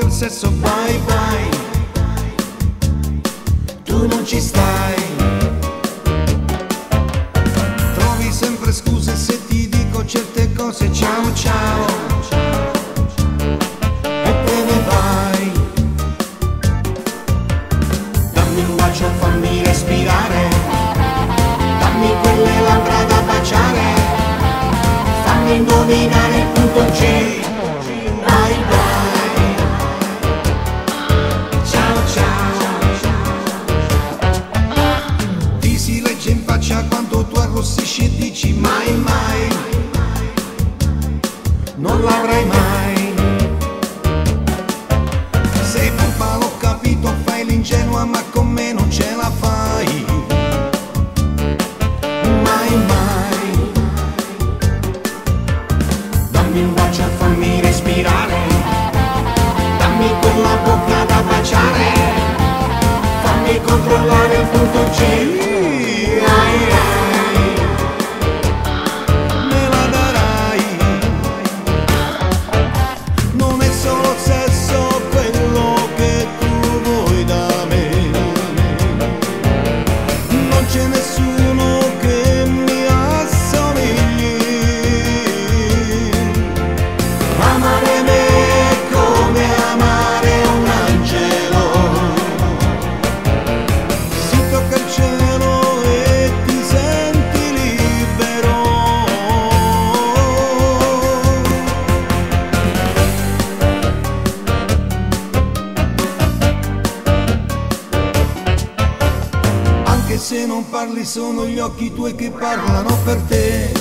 Sesso, vai, vai, tu non ci stai. Trovi sempre scuse se ti dico certe cose, ciao ciao, e te ne vai. Dammi un bacio, fammi respirare, dammi quelle labbra da baciare, fammi indovinare il punto G. Vai, vai. Quando tu arrossisci e dici mai mai, non l'avrai mai. Sei furba, l'ho capito, fai l'ingenua ma con me non ce la fai. Mai mai. Dammi un bacio, fammi respirare, dammi quella bocca da baciare, fammi controllare il punto G. Me la darai, non è solo sesso quello che tu vuoi da me, non c'è nessuno che mi assomigli. Amare me è come amare un angelo, si tocca il cielo. Se non parli sono gli occhi tuoi che parlano per te.